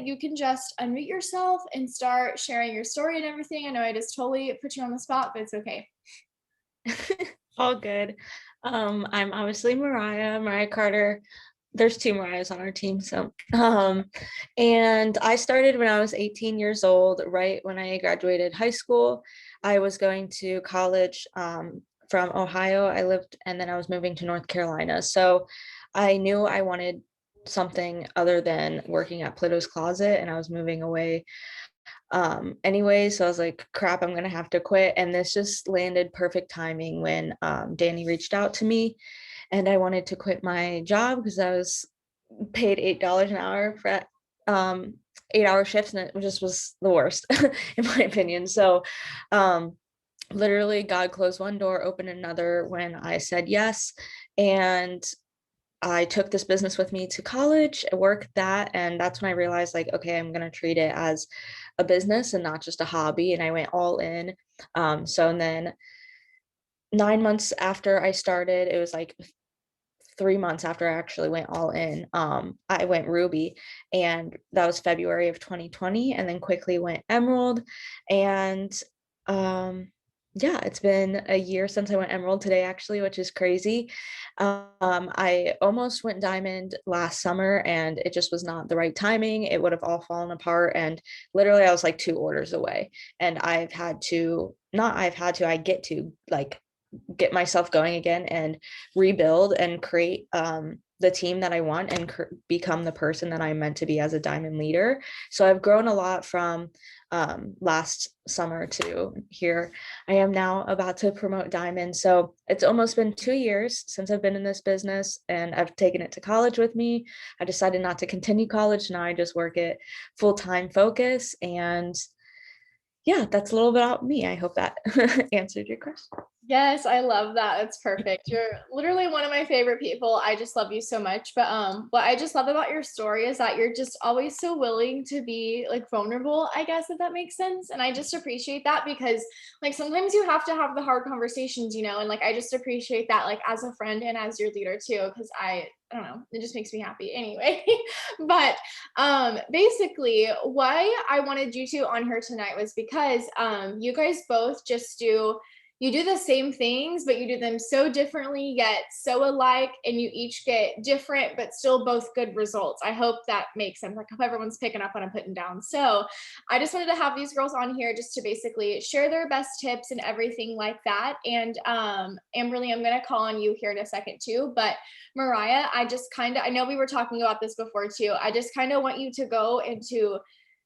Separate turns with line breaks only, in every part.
you can just unmute yourself and start sharing your story and everything. I know I just totally put you on the spot, but it's okay.
All good. I'm obviously Mariah Carter. There's two Mariahs on our team. And I started when I was 18 years old, right when I graduated high school. I was going to college from Ohio. And then I was moving to North Carolina. So I knew I wanted something other than working at Plato's Closet, and I was moving away anyway. So I was like, crap, I'm gonna have to quit. And this just landed perfect timing when Danny reached out to me, and I wanted to quit my job because I was paid $8 an hour for 8-hour shifts, and it just was the worst in my opinion. So um literally God closed one door, opened another when I said yes. And I took this business with me to college, I worked that, and that's when I realized, like, okay, I'm gonna treat it as a business and not just a hobby. And I went all in. And then 9 months after I started, it was like 3 months after I actually went all in, I went Ruby, and that was February of 2020, and then quickly went Emerald. And um, yeah, it's been a year since I went Emerald today, actually, which is crazy. I almost went Diamond last summer, and it just was not the right timing. It would have all fallen apart, and literally, I was like 2 orders away, and I get to like get myself going again and rebuild and create the team that I want and become the person that I'm meant to be as a diamond leader. So I've grown a lot from last summer to here. I am now about to promote diamond. So it's almost been 2 years since I've been in this business, and I've taken it to college with me. I decided not to continue college. Now I just work it full-time focus. And yeah, that's a little bit about me. I hope that answered your question.
Yes, I love that. That's perfect. You're literally one of my favorite people. I just love you so much. But what I just love about your story is that you're just always so willing to be like vulnerable, I guess, if that makes sense. And I just appreciate that because like sometimes you have to have the hard conversations, and like I just appreciate that like as a friend and as your leader too, because I don't know, it just makes me happy anyway. But basically why I wanted you two on here tonight was because you guys both just you do the same things, but you do them so differently, yet so alike, and you each get different, but still both good results. I hope that makes sense. Like, I hope everyone's picking up what I'm putting down. So, I just wanted to have these girls on here just to basically share their best tips and everything like that. And Amberlee, I'm gonna call on you here in a second too. But Mariah, I know we were talking about this before too. I just kind of want you to go into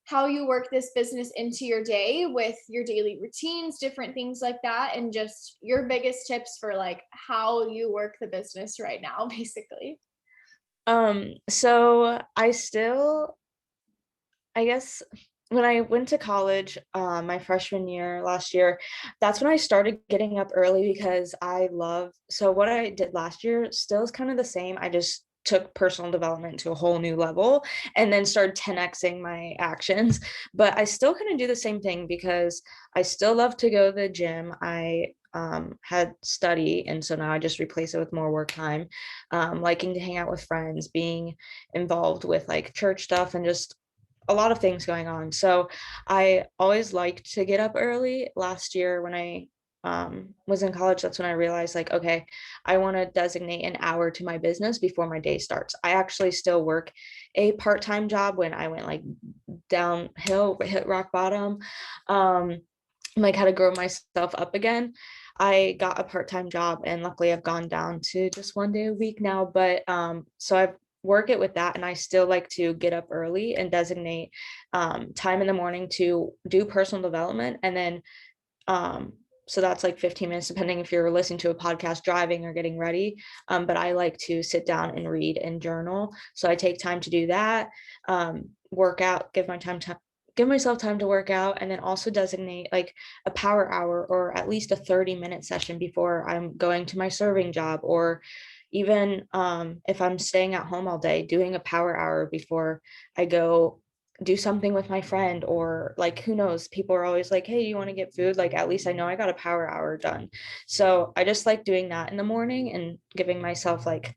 how you work this business into your day with your daily routines, different things like that, and just your biggest tips for like how you work the business right now, basically.
So I guess when I went to college, my freshman year last year, that's when I started getting up early because so what I did last year still is kind of the same. I just took personal development to a whole new level and then started 10xing my actions. But I still kind of do the same thing because I still love to go to the gym. I had study, and so now I just replace it with more work time, liking to hang out with friends, being involved with like church stuff, and just a lot of things going on. So I always liked to get up early. Last year when I was in college, that's when I realized, like, okay, I want to designate an hour to my business before my day starts. I actually still work a part-time job. When I went like downhill, hit rock bottom, like how to grow myself up again, I got a part-time job, and luckily I've gone down to just 1 day a week now. But so I work it with that, and I still like to get up early and designate time in the morning to do personal development. And then so that's like 15 minutes, depending if you're listening to a podcast, driving, or getting ready. But I like to sit down and read and journal. So I take time to do that, work out, give myself time to work out, and then also designate like a power hour or at least a 30-minute session before I'm going to my serving job, or even if I'm staying at home all day, doing a power hour before I go do something with my friend. Or like, who knows, people are always like, hey, you want to get food? Like, at least I know I got a power hour done. So I just like doing that in the morning and giving myself like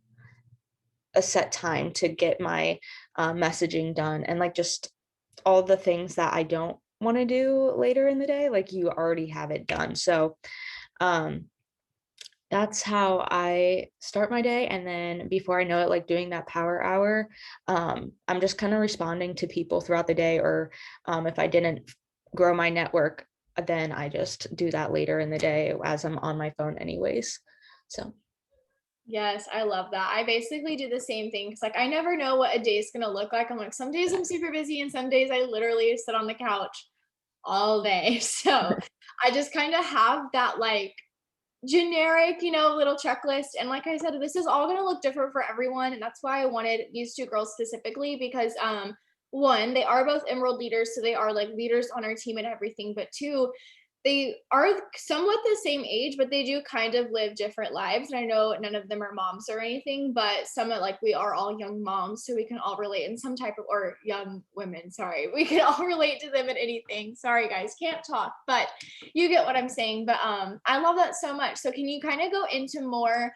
a set time to get my messaging done, and like just all the things that I don't want to do later in the day, like you already have it done. So um that's how I start my day, and then before I know it, like doing that power hour, I'm just kind of responding to people throughout the day, or if I didn't grow my network, then I just do that later in the day as I'm on my phone anyways. So
Yes, I love that. I basically do the same thing because, like, I never know what a day is gonna look like. I'm like, some days I'm super busy, and some days I literally sit on the couch all day. So I just kind of have that like generic, little checklist. And like I said, this is all going to look different for everyone. And that's why I wanted these two girls specifically because, one, they are both Emerald leaders. So they are like leaders on our team and everything. But two, they are somewhat the same age, but they do kind of live different lives. And I know none of them are moms or anything, but some of like we are all young moms, so we can all relate in some type of, or young women, sorry, we can all relate to them in anything. Sorry, guys, can't talk, but you get what I'm saying. But I love that so much. So can you kind of go into more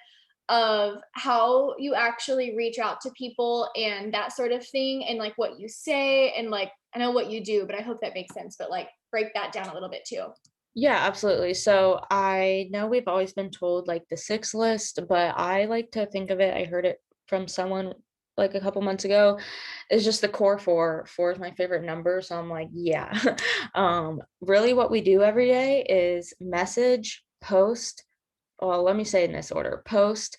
of how you actually reach out to people and that sort of thing, and like what you say, and like I know what you do, but I hope that makes sense, but like break that down a little bit too.
yeah, absolutely. So I know we've always been told like the six list, but I like to think of it. I heard it from someone like a couple months ago. Is just the core four. Four is my favorite number. So I'm like, yeah. Really what we do every day is message, post. Well, let me say in this order: post,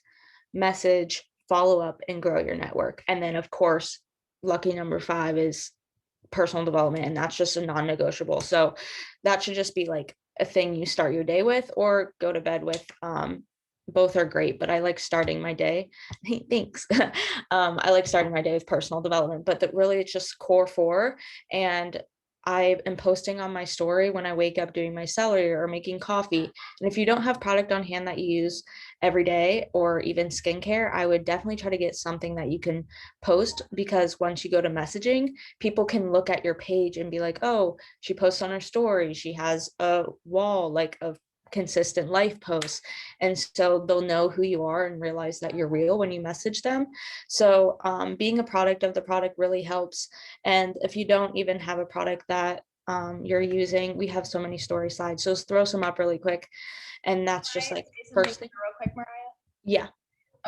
message, follow up, and grow your network. And then of course, lucky number five is personal development, and that's just a non-negotiable. So that should just be like a thing you start your day with or go to bed with. Both are great, but I like starting my day. Hey, thanks. I like starting my day with personal development, but that really it's just core four. And I am posting on my story when I wake up doing my celery or making coffee. And if you don't have product on hand that you use every day or even skincare, I would definitely try to get something that you can post, because once you go to messaging, people can look at your page and be like, oh, she posts on her story, she has a wall like of consistent life posts, and so they'll know who you are and realize that you're real when you message them. So being a product of the product really helps. And if you don't even have a product that you're using, we have so many story slides, so throw some up really quick. And that's
Can
just
I
like
say something
first thing.
real quick, Mariah?
Yeah.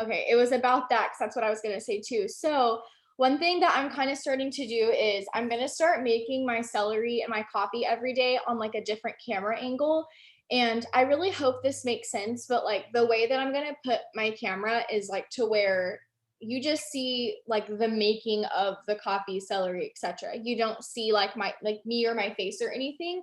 Okay, it was about that because that's what I was gonna say too. So one thing that I'm kind of starting to do is I'm gonna start making my celery and my coffee every day on like a different camera angle. And I really hope this makes sense, but like the way that I'm gonna put my camera is like to where you just see like the making of the coffee, celery, etc. You don't see like me or my face or anything.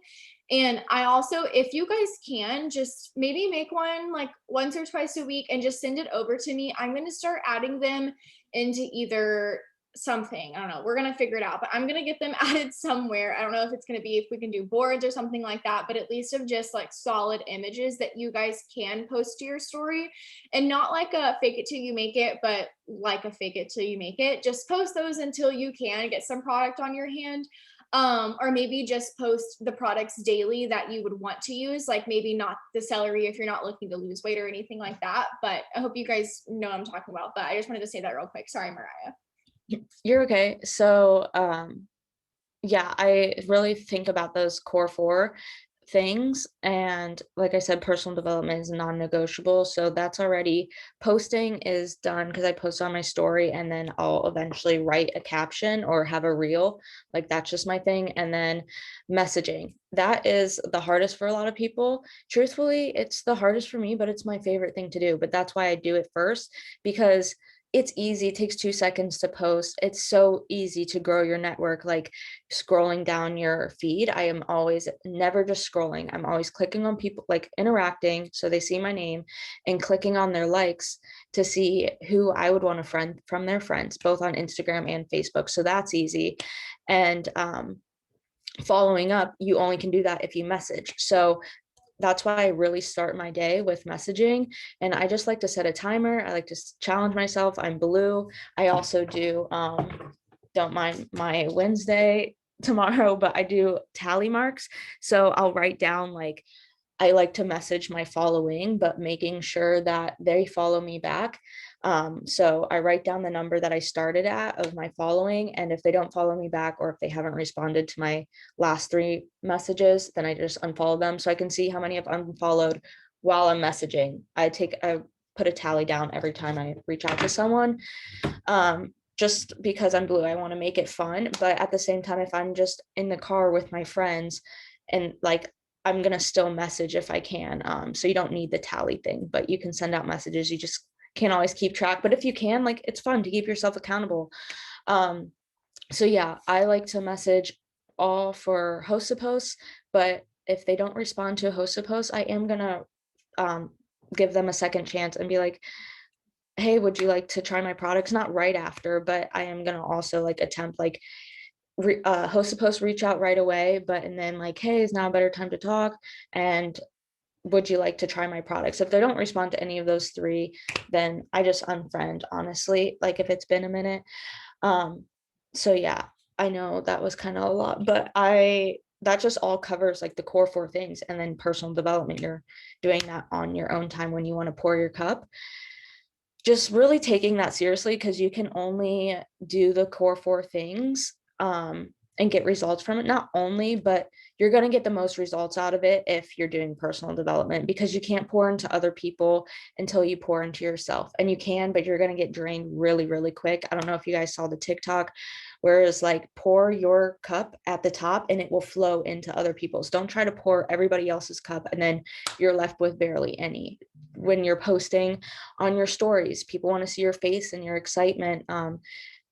And I also, if you guys can, just maybe make one like once or twice a week and just send it over to me. I'm going to start adding them into either something. I don't know. We're going to figure it out, but I'm going to get them added somewhere. I don't know if it's going to be if we can do boards or something like that, but at least of just like solid images that you guys can post to your story, and not like a fake it till you make it, but like a fake it till you make it. Just post those until you can get some product on your hand, or maybe just post the products daily that you would want to use, like maybe not the celery if you're not looking to lose weight or anything like that. But I hope you guys know what I'm talking about, but I just wanted to say that real quick. Sorry, Mariah.
You're okay. So yeah, I really think about those core four things. And like I said, personal development is non-negotiable. So that's already, posting is done because I post on my story, and then I'll eventually write a caption or have a reel. Like that's just my thing. And then messaging. That is the hardest for a lot of people. Truthfully, it's the hardest for me, but it's my favorite thing to do. But that's why I do it first, because it's easy. It takes 2 seconds to post. It's so easy to grow your network. Like scrolling down your feed, I am always never just scrolling. I'm always clicking on people, like interacting so they see my name, and clicking on their likes to see who I would want to friend from their friends, both on Instagram and Facebook. So that's easy. And following up, you only can do that if you message. So that's why I really start my day with messaging. And I just like to set a timer. I like to challenge myself. I'm blue. I also do don't mind my Wednesday tomorrow, but I do tally marks. So I'll write down like I like to message my following, but making sure that they follow me back. So I write down the number that I started at of my following, and if they don't follow me back or if they haven't responded to my last 3 messages, then I just unfollow them so I can see how many I've unfollowed while I'm messaging. I put a tally down every time I reach out to someone. Just because I'm blue, I want to make it fun. But at the same time, if I'm just in the car with my friends and like I'm gonna still message if I can. So you don't need the tally thing, but you can send out messages. You just can't always keep track. But if you can, like it's fun to keep yourself accountable. Um, so yeah, I like to message all for host posts, but if they don't respond to a host post, I am gonna um give them a second chance and be like, hey, would you like to try my products? Not right after, but I am gonna also like attempt like host a post, reach out right away, but and then like, hey, is now a better time to talk? And would you like to try my products? If they don't respond to any of those 3, then I just unfriend, honestly, like if it's been a minute. Um, so yeah, I know that was kind of a lot, but that just all covers like the core 4 things, and then personal development. You're doing that on your own time when you want to pour your cup, just really taking that seriously, because you can only do the core 4 things and get results from it. Not only, but you're going to get the most results out of it if you're doing personal development, because you can't pour into other people until you pour into yourself. And you can, but you're going to get drained really, really quick. I don't know if you guys saw the TikTok where it's like pour your cup at the top and it will flow into other people's. Don't try to pour everybody else's cup and then you're left with barely any. When you're posting on your stories, people want to see your face and your excitement,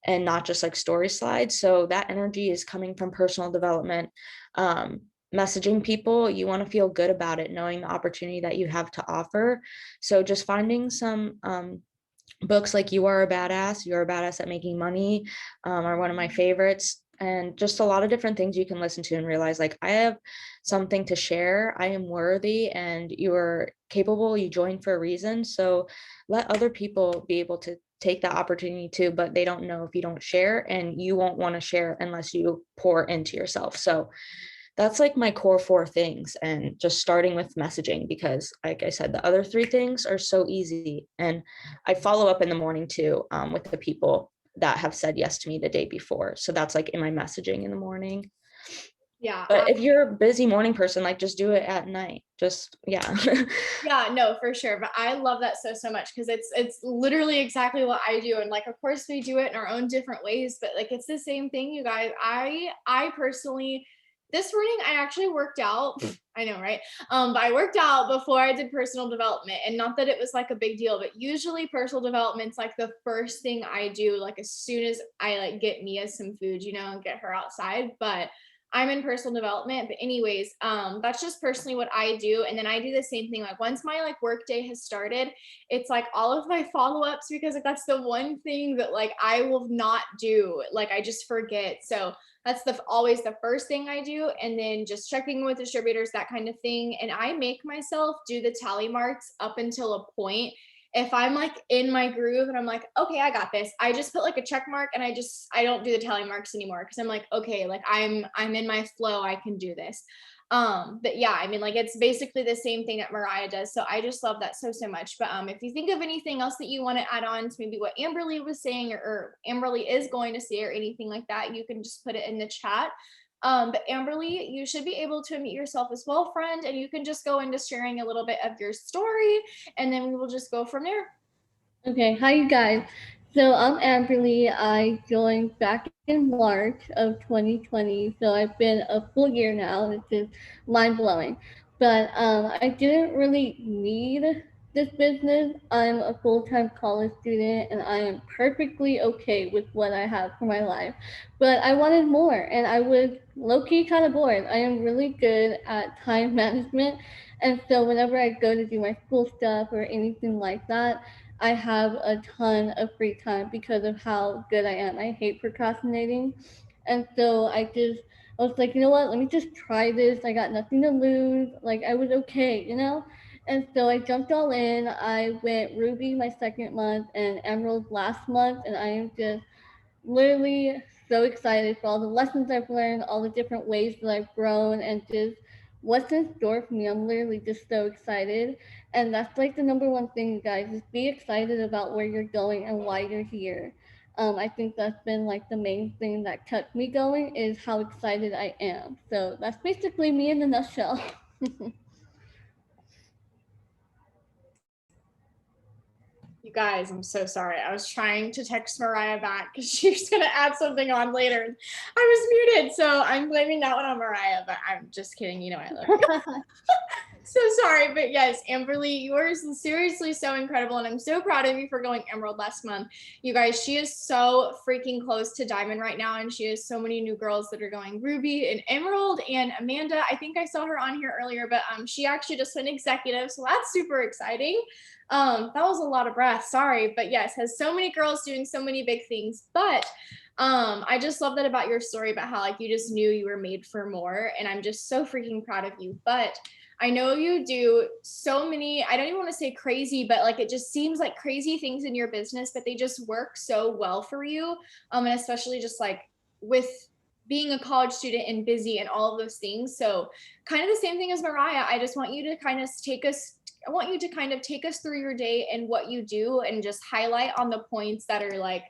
and not just like story slides. So that energy is coming from personal development. Messaging people, you want to feel good about it, knowing the opportunity that you have to offer. So just finding some books like You're a Badass at Making Money, are one of my favorites. And just a lot of different things you can listen to and realize like I have something to share. I am worthy and you are capable. You joined for a reason. So let other people be able to take that opportunity too, but they don't know if you don't share, and you won't want to share unless you pour into yourself. So that's like my core 4 things, and just starting with messaging, because like I said, the other 3 things are so easy. And I follow up in the morning too, with the people that have said yes to me the day before. So that's like in my messaging in the morning.
Yeah.
But if you're a busy morning person, like just do it at night. Just yeah.
Yeah, no, for sure. But I love that so much because it's literally exactly what I do. And like of course we do it in our own different ways, but like it's the same thing, you guys. I personally this morning I actually worked out. I know, right? But I worked out before I did personal development. And not that it was like a big deal, but usually personal development's like the first thing I do, like as soon as I like get Mia some food, and get her outside. But I'm in personal development. But anyways, that's just personally what I do. And then I do the same thing. Like once my like work day has started, it's like all of my follow-ups, because like that's the one thing that like I will not do. Like I just forget. So that's always the first thing I do. And then just checking with distributors, that kind of thing. And I make myself do the tally marks up until a point. If I'm like in my groove and I'm like, okay, I got this, I just put like a check mark, and I don't do the tally marks anymore, because I'm like, okay, like I'm in my flow, I can do this. But yeah, I mean, like it's basically the same thing that Mariah does. So I just love that so much. But if you think of anything else that you want to add on to maybe what Amberlee was saying, or Amberlee is going to say, or anything like that, you can just put it in the chat. But Amberlee, you should be able to unmute yourself as well, friend, and you can just go into sharing a little bit of your story, and then we will just go from there.
Okay, hi you guys. So I'm Amberlee. I joined back in March of 2020. So I've been a full year now. It's just mind blowing. But I didn't really need this business. I'm a full-time college student and I am perfectly okay with what I have for my life. But I wanted more and I was low-key kind of bored. I am really good at time management. And so whenever I go to do my school stuff or anything like that, I have a ton of free time because of how good I am. I hate procrastinating. And so I was like, you know what, let me just try this. I got nothing to lose. Like I was okay. And so I jumped all in. I went Ruby my second month and Emerald last month. And I am just literally so excited for all the lessons I've learned, all the different ways that I've grown, and just what's in store for me. I'm literally just so excited. And that's like the number one thing, you guys, is be excited about where you're going and why you're here. I think that's been like the main thing that kept me going is how excited I am. So that's basically me in a nutshell.
You guys, I'm so sorry. I was trying to text Mariah back because she's going to add something on later. I was muted, so I'm blaming that one on Mariah, but I'm just kidding. You know I love you. So sorry, but yes, Amberlee, you are seriously so incredible, and I'm so proud of you for going Emerald last month. You guys, she is so freaking close to Diamond right now, and she has so many new girls that are going Ruby and Emerald. And Amanda, I think I saw her on here earlier, but she actually just went executive, so that's super exciting. That was a lot of breath, sorry, but yes, has so many girls doing so many big things. But I just love that about your story about how like you just knew you were made for more, and I'm just so freaking proud of you. But I know you do so many, I don't even want to say crazy, but like it just seems like crazy things in your business, but they just work so well for you. And especially just like with being a college student and busy and all of those things. So kind of the same thing as Mariah. I just want you to kind of take us through your day and what you do, and just highlight on the points that are like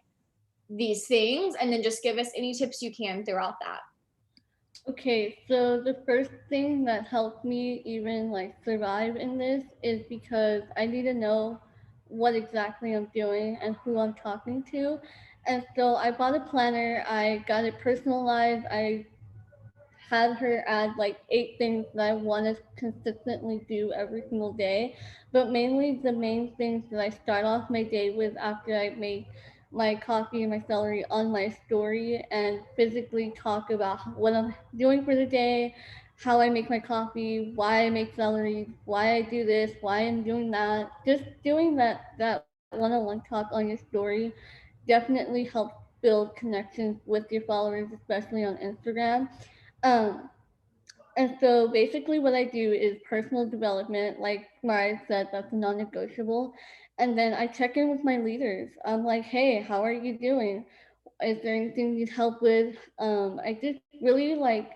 these things, and then just give us any tips you can throughout that.
Okay, so the first thing that helped me even like survive in this is because I need to know what exactly I'm doing and who I'm talking to. And so I bought a planner, I got it personalized, I had her add like 8 things that I want to consistently do every single day. But mainly the main things that I start off my day with after I make my coffee and my celery on my story and physically talk about what I'm doing for the day, how I make my coffee, why I make celery, why I do this, why I'm doing that. Just doing that one-on-one talk on your story definitely helps build connections with your followers, especially on Instagram. Um, and so basically, what I do is personal development. Like Mariah said, that's a non negotiable. And then I check in with my leaders. I'm like, hey, how are you doing? Is there anything you need help with? I just really like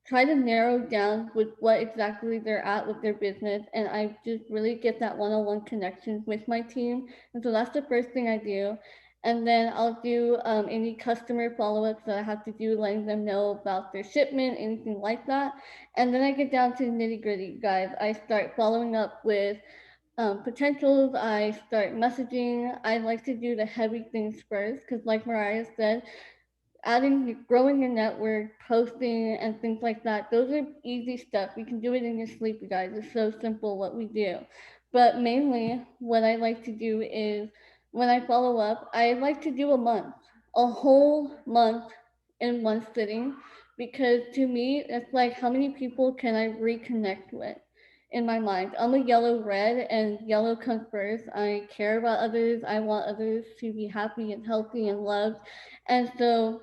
try to narrow down with what exactly they're at with their business, and I just really get that one-on-one connection with my team. And so that's the first thing I do. And then I'll do any customer follow-ups that I have to do, letting them know about their shipment, anything like that. And then I get down to the nitty-gritty, guys. I start following up with potentials. I start messaging. I like to do the heavy things first because, like Mariah said, growing your network, posting, and things like that. Those are easy stuff. You can do it in your sleep, you guys. It's so simple what we do. But mainly, what I like to do is when I follow up, I like to do a whole month in one sitting, because to me, it's like how many people can I reconnect with? In my mind, I'm a yellow red, and yellow comes first. I care about others. I want others to be happy and healthy and loved. And so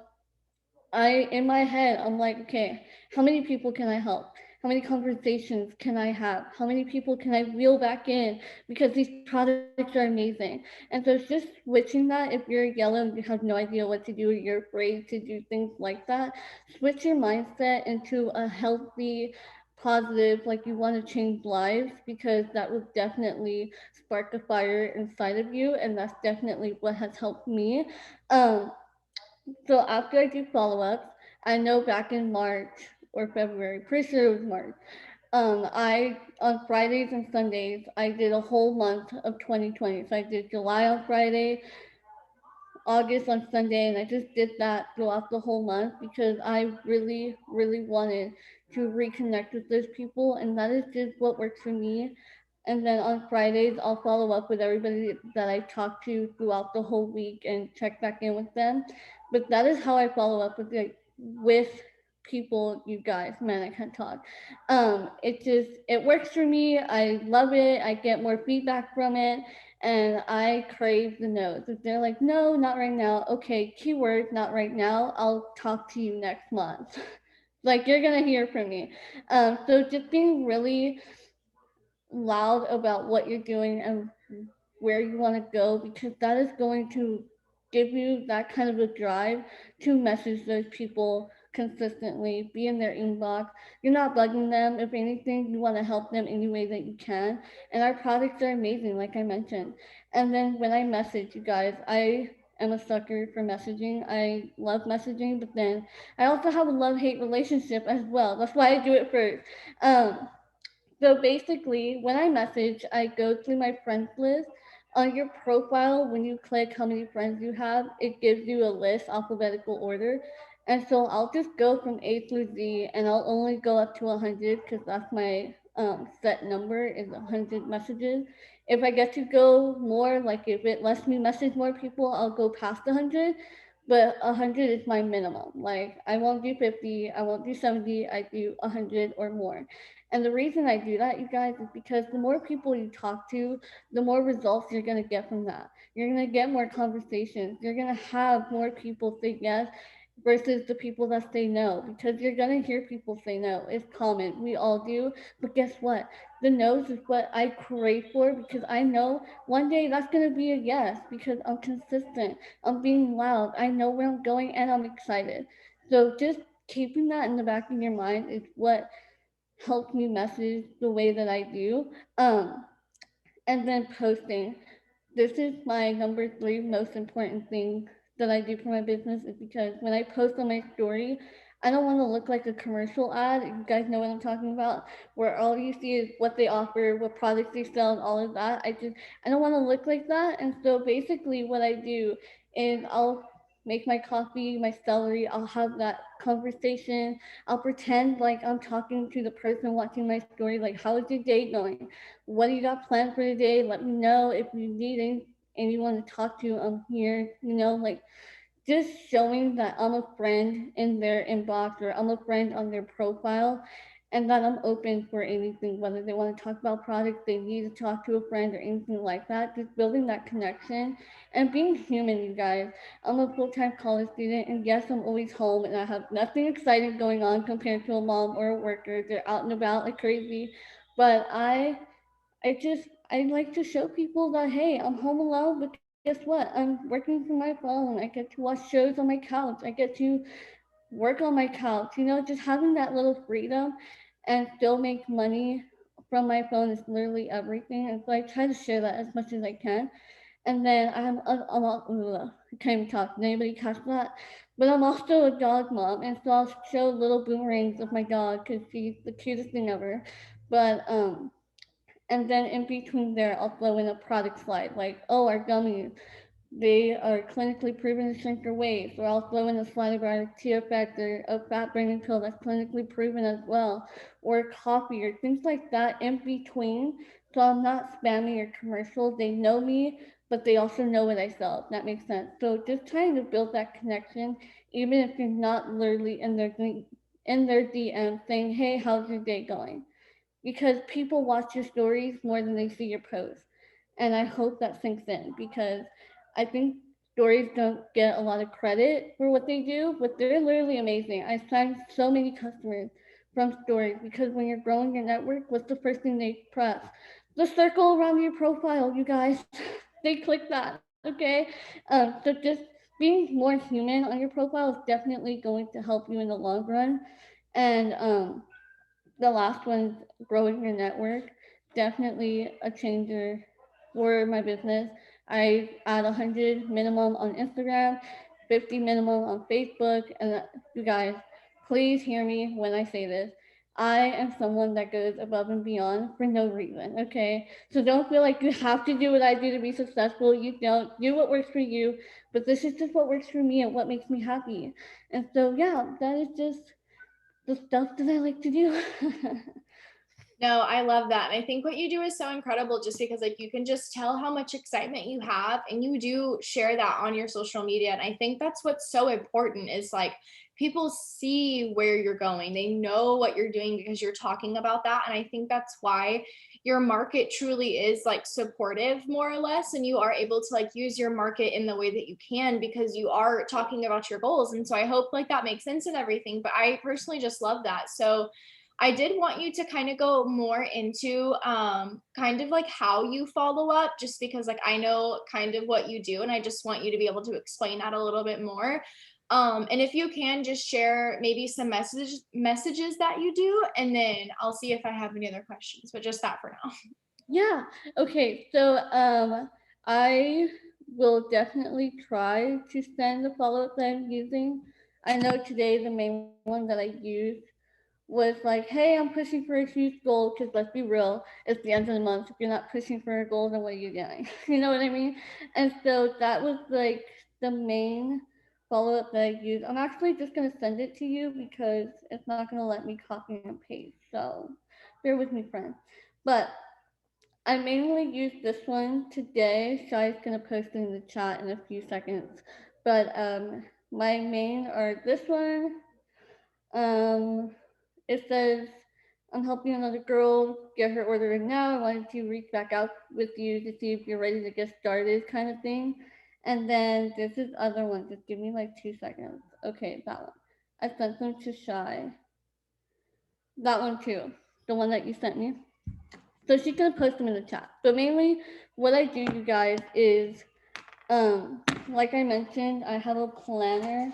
in my head, I'm like, okay, how many people can I help? How many conversations can I have? How many people can I reel back in? Because these products are amazing. And so it's just switching that. If you're yellow and you have no idea what to do, you're afraid to do things like that, switch your mindset into a healthy, positive, like you want to change lives, because that will definitely spark a fire inside of you. And that's definitely what has helped me. Um, so after I do follow-ups, I know back in March or February, pretty sure it was March. I on Fridays and Sundays I did a whole month of 2020. So I did July on Friday, August on Sunday, and I just did that throughout the whole month because I really, really wanted to reconnect with those people, and that is just what works for me. And then on Fridays, I'll follow up with everybody that I talked to throughout the whole week and check back in with them. But that is how I follow up with people, you guys. Man, I can't talk. It works for me. I love it. I get more feedback from it, and I crave the no's. If they're like, no, not right now, okay, keyword, not right now, I'll talk to you next month. Like, you're gonna hear from me. So just being really loud about what you're doing and where you want to go, because that is going to give you that kind of a drive to message those people consistently, be in their inbox. You're not bugging them. If anything, you want to help them any way that you can. And our products are amazing, like I mentioned. And then when I message you guys, I am a sucker for messaging. I love messaging, but then I also have a love-hate relationship as well. That's why I do it first. Um, so basically, when I message, I go through my friends list. On your profile, when you click how many friends you have, it gives you a list, alphabetical order. And so I'll just go from A through Z, and I'll only go up to 100 because that's my set number is 100 messages. If I get to go more, like if it lets me message more people, I'll go past 100. But 100 is my minimum. Like I won't do 50, I won't do 70, I do 100 or more. And the reason I do that, you guys, is because the more people you talk to, the more results you're going to get from that. You're going to get more conversations. You're going to have more people say yes versus the people that say no, because you're going to hear people say no. It's common. We all do. But guess what? The no's is what I crave for because I know one day that's going to be a yes because I'm consistent. I'm being loud. I know where I'm going and I'm excited. So just keeping that in the back of your mind is what helps me message the way that I do. And then posting. This is my number three most important thing that I do for my business is because when I post on my story, I don't want to look like a commercial ad. You guys know what I'm talking about, where all you see is what they offer, what products they sell, and all of that. I don't want to look like that. And so basically, what I do is I'll make my coffee, my celery. I'll have that conversation. I'll pretend like I'm talking to the person watching my story. Like, how is your day going? What do you got planned for today? Let me know if you need anyone to talk to. I'm here. Like just showing that I'm a friend in their inbox or I'm a friend on their profile and that I'm open for anything, whether they want to talk about products, they need to talk to a friend or anything like that. Just building that connection and being human, you guys. I'm a full-time college student and yes, I'm always home and I have nothing exciting going on compared to a mom or a worker. They're out and about like crazy. But I like to show people that hey, I'm home alone, but guess what? I'm working from my phone. I get to watch shows on my couch. I get to work on my couch. Just having that little freedom and still make money from my phone is literally everything. And so I try to share that as much as I can. And then I can't even talk. Did anybody catch that? But I'm also a dog mom, and so I'll show little boomerangs of my dog because she's the cutest thing ever. But and then in between there, I'll throw in a product slide like, oh, our gummies, they are clinically proven to shrink your waist. Or I'll throw in a slide about a tea effect or a fat burning pill that's clinically proven as well. Or coffee or things like that in between. So I'm not spammy or commercial. They know me, but they also know what I sell, if that makes sense. So just trying to build that connection, even if you're not literally in their DM saying, hey, how's your day going? Because people watch your stories more than they see your posts. And I hope that sinks in because I think stories don't get a lot of credit for what they do, but they're literally amazing. I signed so many customers from stories because when you're growing your network, what's the first thing they press? The circle around your profile, you guys. They click that, okay? So just being more human on your profile is definitely going to help you in the long run. And the last one, growing your network, definitely a changer for my business. I add 100 minimum on Instagram, 50 minimum on Facebook, and you guys, please hear me when I say this. I am someone that goes above and beyond for no reason, okay? So don't feel like you have to do what I do to be successful. You don't. Do what works for you, but this is just what works for me and what makes me happy. And so, yeah, that is just the stuff that I like to do.
No, I love that. And I think what you do is so incredible just because like you can just tell how much excitement you have and you do share that on your social media. And I think that's what's so important is like people see where you're going. They know what you're doing because you're talking about that. And I think that's why your market truly is like supportive more or less. And you are able to like use your market in the way that you can because you are talking about your goals. And so I hope like that makes sense and everything. But I personally just love that. So I did want you to kind of go more into kind of like how you follow up, just because like I know kind of what you do, and I just want you to be able to explain that a little bit more. And if you can just share maybe some messages that you do, and then I'll see if I have any other questions, but just that for now.
Yeah. Okay. So I will definitely try to send the follow-up that I'm using. I know today the main one that I used was like, hey, I'm pushing for a huge goal, because let's be real, it's the end of the month. If you're not pushing for a goal, then what are you doing? You know what I mean? And so that was like the main follow-up that I used. I'm actually just gonna send it to you because it's not gonna let me copy and paste. So bear with me, friend. But I mainly used this one today. Shai's gonna post it in the chat in a few seconds. But my main are this one. Um, it says, I'm helping another girl get her order in now. I wanted to reach back out with you to see if you're ready to get started, kind of thing. And then there's this other one. Just give me like 2 seconds. Okay, that one. I sent them to Shai. That one too. The one that you sent me. So she's gonna post them in the chat. But mainly what I do, you guys, is like I mentioned, I have a planner.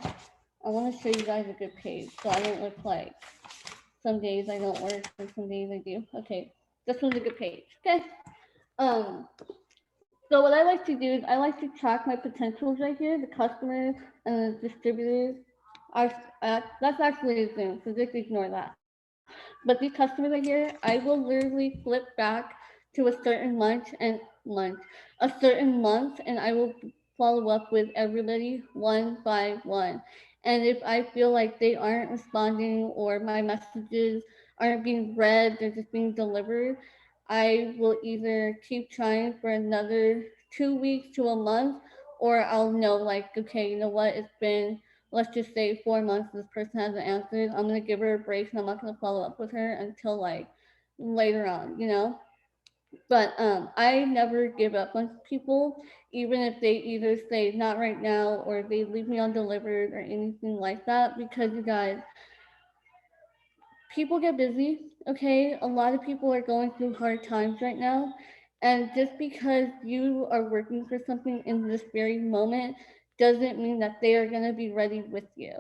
I want to show you guys a good page so I don't look like some days I don't work and some days I do. Okay, this one's a good page. Okay. Um, so what I like to do is I like to track my potentials right here, the customers and the distributors. Are, that's actually a Zoom, so just ignore that. But these customers right here, I will literally flip back to a certain a certain month, and I will follow up with everybody one by one. And if I feel like they aren't responding or my messages aren't being read, they're just being delivered, I will either keep trying for another 2 weeks to a month, or I'll know like, okay, you know what, it's been, let's just say, 4 months, this person hasn't answered. I'm gonna give her a break and I'm not gonna follow up with her until like later on, you know. But I never give up on people, even if they either say not right now or they leave me undelivered or anything like that, because you guys, people get busy, okay? A lot of people are going through hard times right now. And just because you are working for something in this very moment doesn't mean that they are going to be ready with you.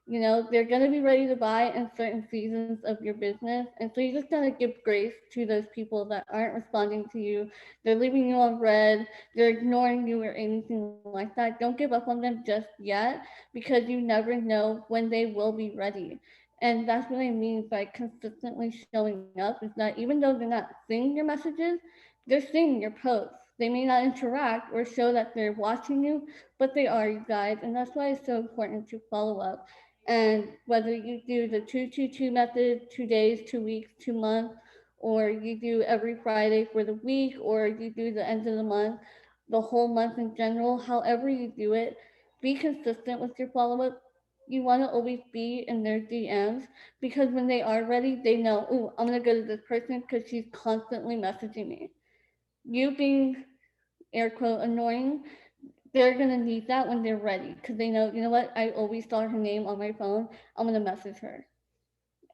You know, they're going to be ready to buy in certain seasons of your business. And so you just got to give grace to those people that aren't responding to you. They're leaving you on red, they're ignoring you or anything like that. Don't give up on them just yet, because you never know when they will be ready. And that's what I mean by consistently showing up, is that even though they're not seeing your messages, they're seeing your posts. They may not interact or show that they're watching you, but they are, you guys. And that's why it's so important to follow up. And whether you do the 222 method, 2 days, 2 weeks, 2 months, or you do every Friday for the week, or you do the end of the month, the whole month in general, however you do it, be consistent with your follow up. You want to always be in their DMs, because when they are ready, they know, oh, I'm going to go to this person because she's constantly messaging me. You being air quote annoying, they're going to need that when they're ready, because they know, you know what, I always saw her name on my phone. I'm going to message her.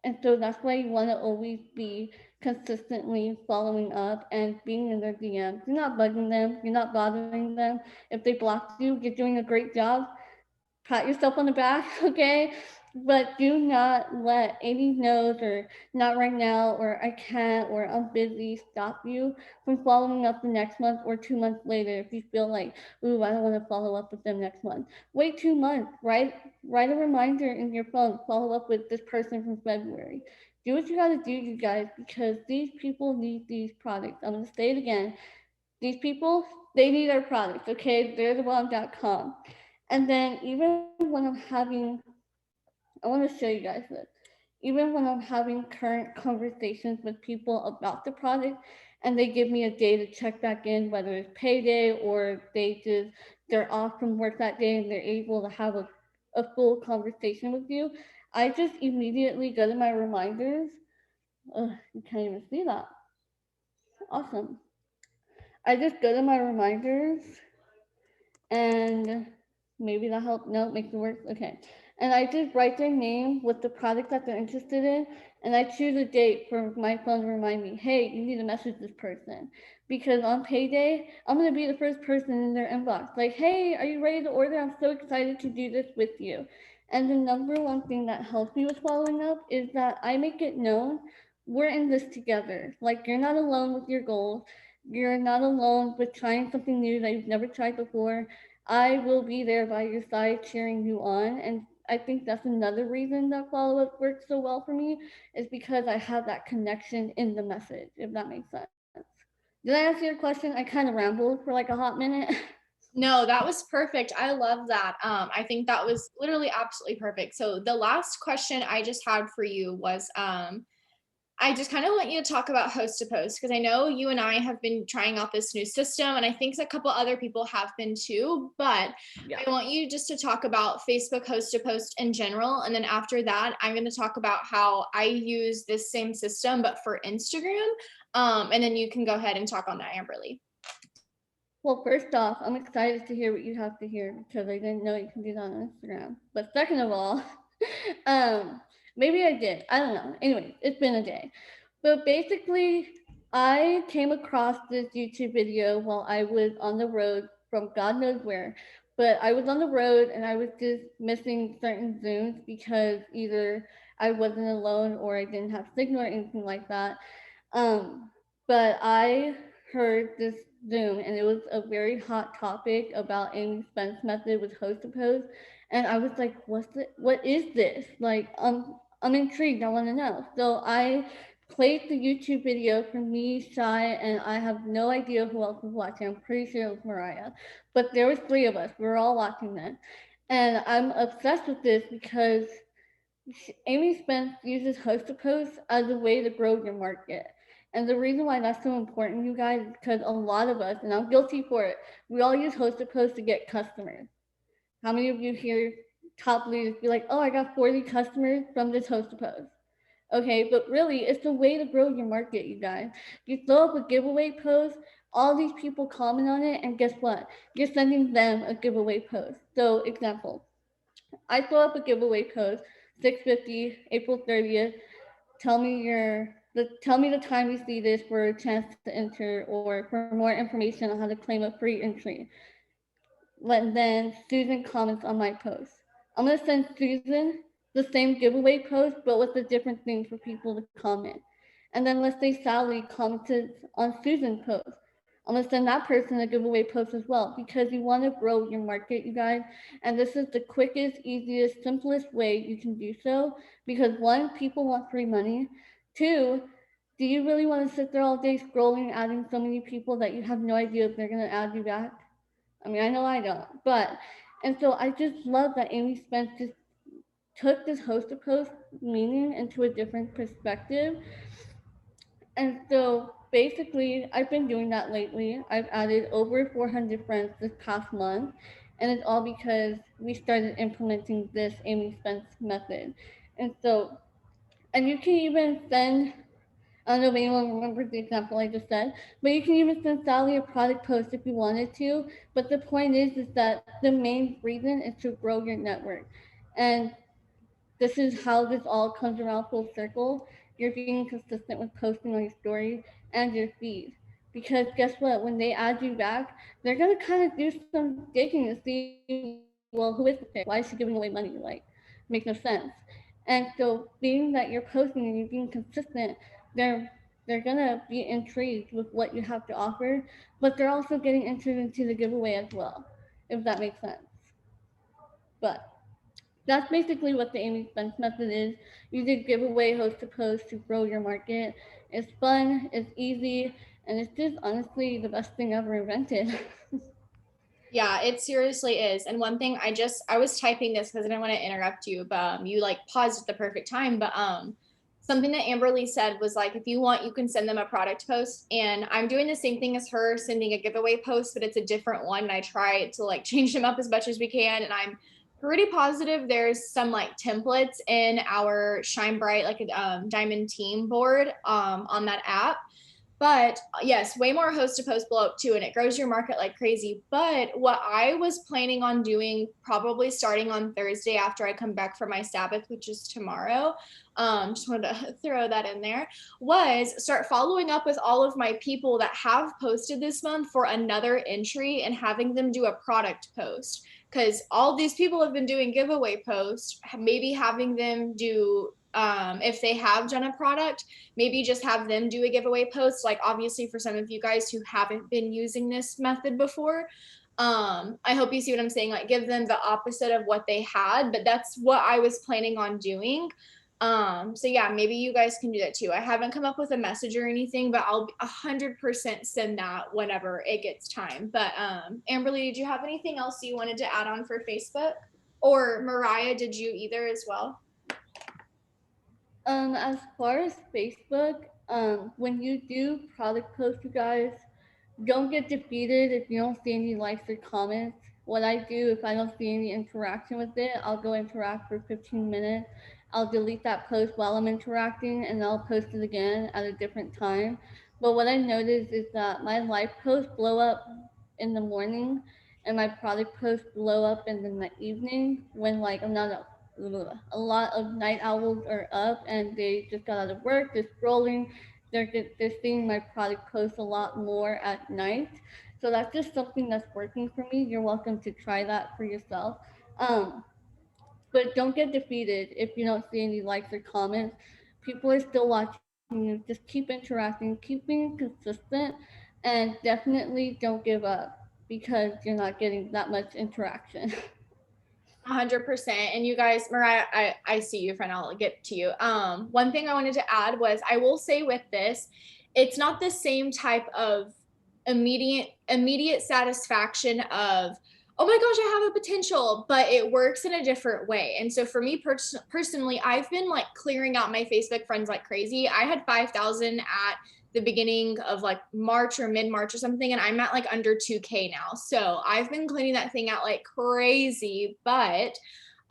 And so that's why you want to always be consistently following up and being in their DMs. You're not bugging them, you're not bothering them. If they blocked you, you're doing a great job. Pat yourself on the back, okay? But do not let any no's or not right now or I can't or I'm busy stop you from following up the next month or 2 months later if you feel like, ooh, I don't want to follow up with them next month. Wait 2 months, write a reminder in your phone, follow up with this person from February. Do what you gotta do, you guys, because these people need these products. I'm gonna say it again. These people, they need our products, okay? They're the bomb.com. And then even when I'm having, I want to show you guys this. Even when I'm having current conversations with people about the product and they give me a day to check back in, whether it's payday or they're off from work that day and they're able to have a full conversation with you, I just immediately go to my reminders. Ugh, you can't even see that. Awesome. I just go to my reminders and maybe that helped. No, makes it worse. Okay. and I just write their name with the product that they're interested in, and I choose a date for my phone to remind me, hey, you need to message this person. Because on payday, I'm gonna be the first person in their inbox. Like, hey, are you ready to order? I'm so excited to do this with you. And the number one thing that helps me with following up is that I make it known we're in this together. Like, you're not alone with your goals. You're not alone with trying something new that you've never tried before. I will be there by your side cheering you on. And I think that's another reason that follow up works so well for me is because I have that connection in the message, if that makes sense. Did I answer your question? I kind of rambled for like a hot minute.
No, that was perfect. I love that. I think that was literally absolutely perfect. So the last question I just had for you was, I just kind of want you to talk about host to post because I know you and I have been trying out this new system, and I think a couple other people have been too. But
Yeah.
I want you just to talk about Facebook host to post in general, and then after that, I'm going to talk about how I use this same system but for Instagram. And then you can go ahead and talk on that, Amberlee.
Well, first off, I'm excited to hear what you have to hear because I didn't know you can do that on Instagram. But second of all, um, maybe I did. I don't know. Anyway, it's been a day. But basically, I came across this YouTube video while I was on the road from God knows where. But I was on the road and I was just missing certain Zooms because either I wasn't alone or I didn't have signal or anything like that. Um, but I heard this Zoom and it was a very hot topic about Amy Spence method with host to post. And I was like, what is this? Like, I'm intrigued. I want to know. So I played the YouTube video for me, Shy, and I have no idea who else was watching. I'm pretty sure it was Mariah. But there was three of us. We were all watching that. And I'm obsessed with this because Amy Spence uses host to post as a way to grow your market. And the reason why that's so important, you guys, is because a lot of us, and I'm guilty for it, we all use host to post to get customers. How many of you here, top leaders, be like, oh, I got 40 customers from this host to post? Okay, but really, it's a way to grow your market, you guys. You throw up a giveaway post, all these people comment on it, and guess what? You're sending them a giveaway post. So, example, I throw up a giveaway post, 6:50, April 30th. Tell me the time you see this for a chance to enter or for more information on how to claim a free entry. Then Susan comments on my post. I'm gonna send Susan the same giveaway post but with a different thing for people to comment. And then let's say Sally commented on Susan's post. I'm gonna send that person a giveaway post as well because you want to grow your market, you guys. And this is the quickest, easiest, simplest way you can do so because one, people want free money. Two, do you really want to sit there all day scrolling, adding so many people that you have no idea if they're gonna add you back? I mean, I know I don't, but and so I just love that Amy Spence just took this host to post meaning into a different perspective. And so basically, I've been doing that lately. I've added over 400 friends this past month, and it's all because we started implementing this Amy Spence method. And so, and you can even send, I don't know if anyone remembers the example I just said, but you can even send Sally a product post if you wanted to. But the point is that the main reason is to grow your network. And this is how this all comes around full circle. You're being consistent with posting on your story and your feed. Because guess what? When they add you back, they're gonna kind of do some digging to see, well, who is this chick? Why is she giving away money? Like, makes no sense. And so, being that you're posting and you're being consistent, they're they're gonna be intrigued with what you have to offer, but they're also getting entered into the giveaway as well, if that makes sense. But that's basically what the Amy Spence method is. You did giveaway host to post to grow your market. It's fun, it's easy, and it's just honestly the best thing ever invented.
Yeah, it seriously is. And one thing I was typing this because I didn't want to interrupt you, but you like paused at the perfect time. But something that Amberlee said was like, if you want, you can send them a product post. And I'm doing the same thing as her, sending a giveaway post, but it's a different one. And I try to like change them up as much as we can. And I'm pretty positive there's some like templates in our Shine Bright, like a diamond team board on that app. But yes, way more host to post blow up too, and it grows your market like crazy. But what I was planning on doing, probably starting on Thursday after I come back from my Sabbath, which is tomorrow, just wanted to throw that in there, was start following up with all of my people that have posted this month for another entry and having them do a product post. Because all these people have been doing giveaway posts, maybe having them do, if they have done a product, maybe just have them do a giveaway post. Like obviously for some of you guys who haven't been using this method before, I hope you see what I'm saying, like give them the opposite of what they had, but that's what I was planning on doing. So yeah, maybe you guys can do that too. I haven't come up with a message or anything, but I'll 100% send that whenever it gets time. But Amberlee, did you have anything else you wanted to add on for Facebook? Or Mariah, did you either as well?
As far as Facebook, when you do product posts, you guys, don't get defeated if you don't see any likes or comments. What I do, if I don't see any interaction with it, I'll go interact for 15 minutes. I'll delete that post while I'm interacting and I'll post it again at a different time. But what I noticed is that my live posts blow up in the morning and my product posts blow up in the evening when like I'm not a lot of night owls are up and they just got out of work, they're scrolling, they're seeing my product post a lot more at night. So that's just something that's working for me. You're welcome to try that for yourself. Um, but don't get defeated if you don't see any likes or comments. People are still watching you. Just keep interacting, keep being consistent, and definitely don't give up because you're not getting that much interaction.
100%. And you guys, Mariah, I see you, friend. I'll get to you. One thing I wanted to add was I will say with this, it's not the same type of immediate satisfaction of, oh my gosh, I have a potential, but it works in a different way. And so for me personally, I've been like clearing out my Facebook friends like crazy. I had 5,000 at the beginning of like March or mid-March or something, and I'm at like under 2K now. So I've been cleaning that thing out like crazy, but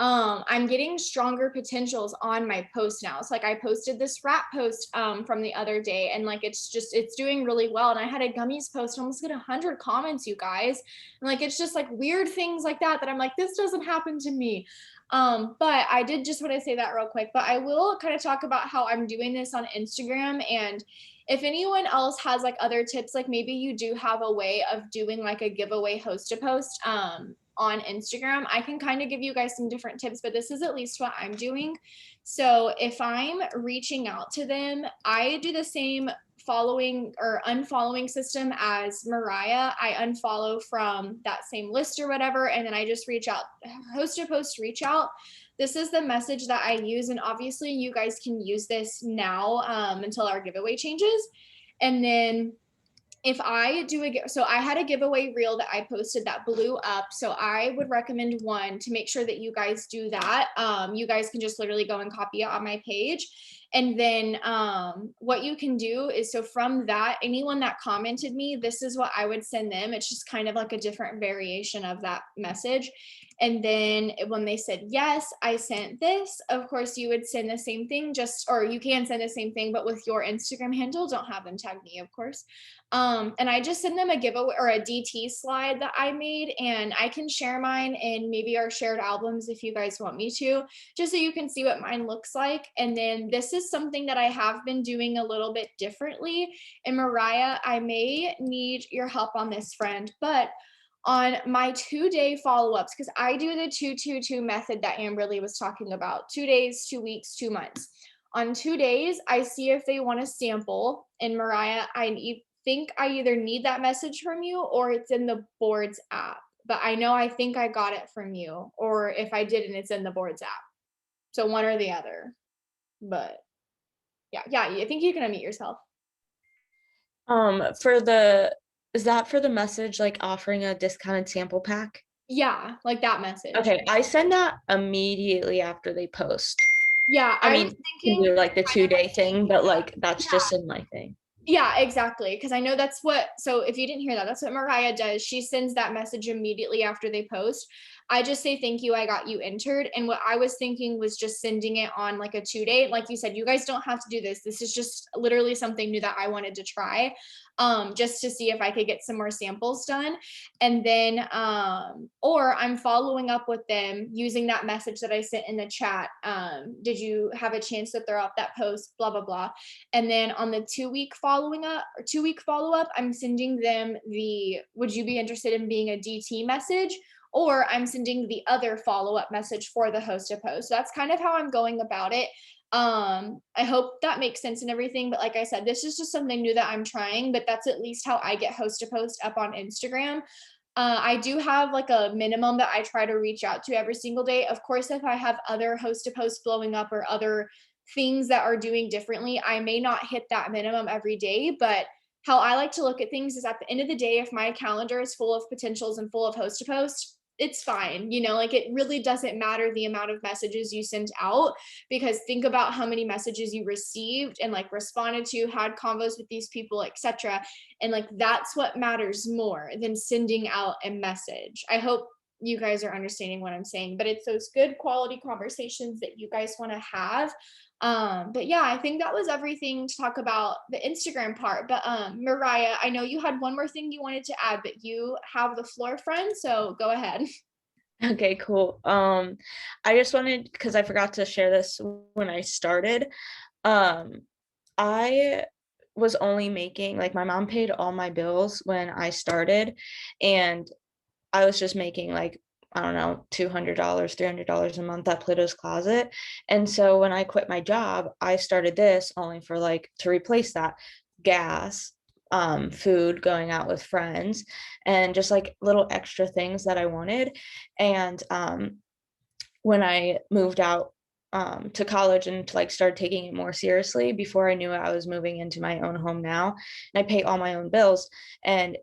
I'm getting stronger potentials on my post now. So like I posted this rap post from the other day, and like it's doing really well. And I had a gummies post, almost get 100 comments, you guys. And like it's just like weird things like that I'm like, this doesn't happen to me. But I did just want to say that real quick, but I will kind of talk about how I'm doing this on Instagram. And if anyone else has like other tips, like maybe you do have a way of doing like a giveaway host to post on Instagram, I can kind of give you guys some different tips, but this is at least what I'm doing. So if I'm reaching out to them, I do the same following or unfollowing system as Mariah. I unfollow from that same list or whatever, and then I just reach out, host to post, reach out. This is the message that I use, and obviously you guys can use this now until our giveaway changes. And then if I do so I had a giveaway reel that I posted that blew up. So I would recommend one to make sure that you guys do that. You guys can just literally go and copy it on my page. And then what you can do is, so from that, anyone that commented me, this is what I would send them. It's just kind of like a different variation of that message. And then when they said, yes, I sent this, of course, you would send the same thing, or you can send the same thing, but with your Instagram handle. Don't have them tag me, of course. And I just send them a giveaway or a DT slide that I made, and I can share mine in maybe our shared albums if you guys want me to, just so you can see what mine looks like. And then this is something that I have been doing a little bit differently. And Mariah, I may need your help on this, friend, but on my 2-day follow-ups, because I do the 2-2-2 method that Amberlee was talking about, 2 days, 2 weeks, 2 months. On 2 days, I see if they want to sample. And Mariah, I think I either need that message from you or it's in the boards app. But I think I got it from you, or if I didn't, it's in the boards app. So one or the other. But yeah, I think you can unmute yourself.
Is that for the message like offering a discounted sample pack?
Yeah, like that message.
Okay, I send that immediately after they post.
Yeah,
I mean, you can do like the 2-day thing, but like that's just in my thing.
Yeah, exactly. Because I know that's what, so if you didn't hear that, that's what Mariah does. She sends that message immediately after they post. I just say thank you, I got you entered. And what I was thinking was just sending it on like a 2-day. Like you said, you guys don't have to do this. This is just literally something new that I wanted to try, just to see if I could get some more samples done. And then, or I'm following up with them using that message that I sent in the chat. Did you have a chance to throw out that post? Blah, blah, blah. And then on the 2-week follow up, I'm sending them the, would you be interested in being a DT message? Or I'm sending the other follow-up message for the host to post. So that's kind of how I'm going about it. I hope that makes sense and everything, but like I said, this is just something new that I'm trying, but that's at least how I get host to post up on Instagram. I do have like a minimum that I try to reach out to every single day. Of course, if I have other host to post blowing up or other things that are doing differently, I may not hit that minimum every day, but how I like to look at things is at the end of the day, if my calendar is full of potentials and full of host to post, it's fine. Like it really doesn't matter the amount of messages you send out, because think about how many messages you received and like responded to, had convos with these people, etc. And like that's what matters more than sending out a message. I hope you guys are understanding what I'm saying, but it's those good quality conversations that you guys want to have. But yeah, I think that was everything to talk about the Instagram part. But Mariah, I know you had one more thing you wanted to add, but you have the floor, friend, so go ahead.
Okay, cool. I just wanted, because I forgot to share this when I started. I was only making, like, my mom paid all my bills when I started, and I was just making like, I don't know, $200, $300 a month at Pluto's Closet. And so when I quit my job, I started this only for like to replace that gas, food, going out with friends, and just like little extra things that I wanted. And when I moved out to college and to like start taking it more seriously, before I knew it, I was moving into my own home now, and I pay all my own bills. And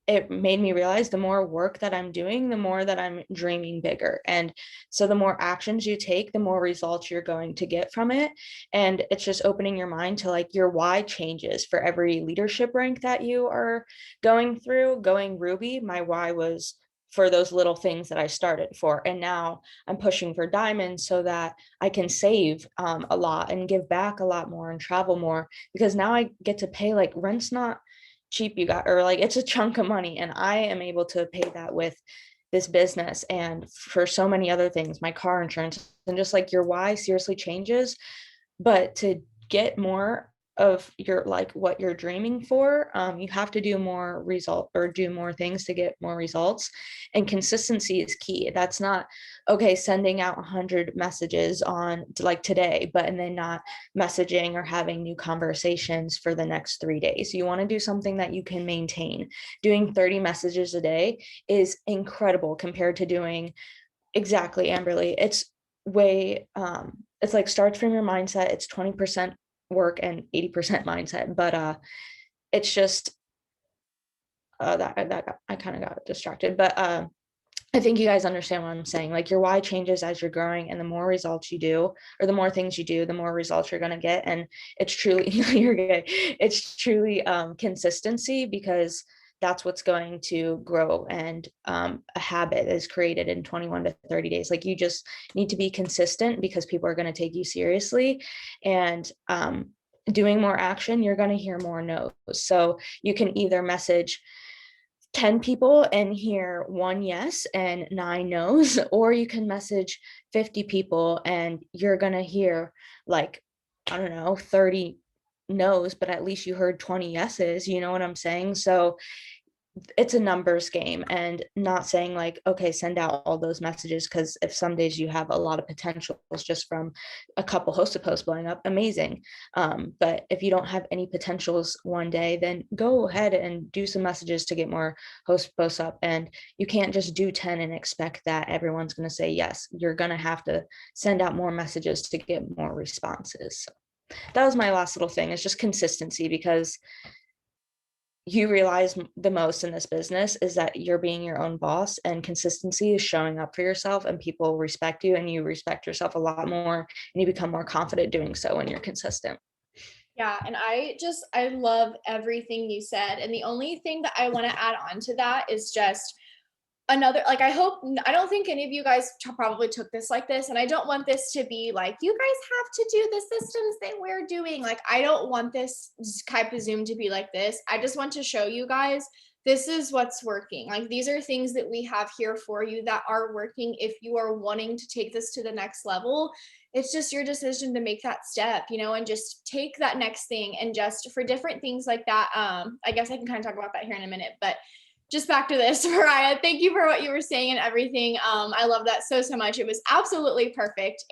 it made me realize the more work that I'm doing, the more that I'm dreaming bigger. And so the more actions you take, the more results you're going to get from it. And it's just opening your mind to like your why changes for every leadership rank that you are going through. Going Ruby, my why was for those little things that I started for. And now I'm pushing for diamonds so that I can save a lot and give back a lot more and travel more, because now I get to pay, like, rent's not cheap, you got, or like it's a chunk of money, and I am able to pay that with this business and for so many other things, my car insurance. And just like your why seriously changes. But to get more of your, like, what you're dreaming for, you have to do more result or do more things to get more results. And consistency is key. That's not okay sending out 100 messages on to like today, but and then not messaging or having new conversations for the next 3 days. You want to do something that you can maintain. Doing 30 messages a day is incredible compared to doing, exactly, Amberlee, it's way it's like starts from your mindset. It's 20% work and 80% mindset. But it's just I kind of got distracted. But I think you guys understand what I'm saying. Like your why changes as you're growing, and the more results you do, or the more things you do, the more results you're gonna get. And it's truly you're good. It's truly consistency, because that's what's going to grow. And a habit is created in 21 to 30 days. Like you just need to be consistent, because people are going to take you seriously. And doing more action, you're going to hear more no's. So you can either message 10 people and hear 1 yes and 9 no's, or you can message 50 people and you're going to hear, like, I don't know, 30 no's, but at least you heard 20 yeses. You know what I'm saying? So it's a numbers game, and not saying like, okay, send out all those messages, because if some days you have a lot of potentials just from a couple hosted posts blowing up, amazing. But if you don't have any potentials one day, then go ahead and do some messages to get more host posts up. And you can't just do 10 and expect that everyone's going to say yes. You're going to have to send out more messages to get more responses. So that was my last little thing, is just consistency, because you realize the most in this business is that you're being your own boss, and consistency is showing up for yourself, and people respect you, and you respect yourself a lot more, and you become more confident doing so when you're consistent.
Yeah, and I love everything you said. And the only thing that I want to add on to that is just another, like, I don't think any of you guys probably took this like this, and I don't want this to be like, you guys have to do the systems that we're doing. Like, I don't want this type of Zoom to be like this. I just want to show you guys this is what's working. Like, these are things that we have here for you that are working if you are wanting to take this to the next level. It's just your decision to make that step, you know, and just take that next thing. And just for different things like that, I guess I can kind of talk about that here in a minute, but just back to this, Mariah, thank you for what you were saying and everything. I love that so much. It was absolutely perfect.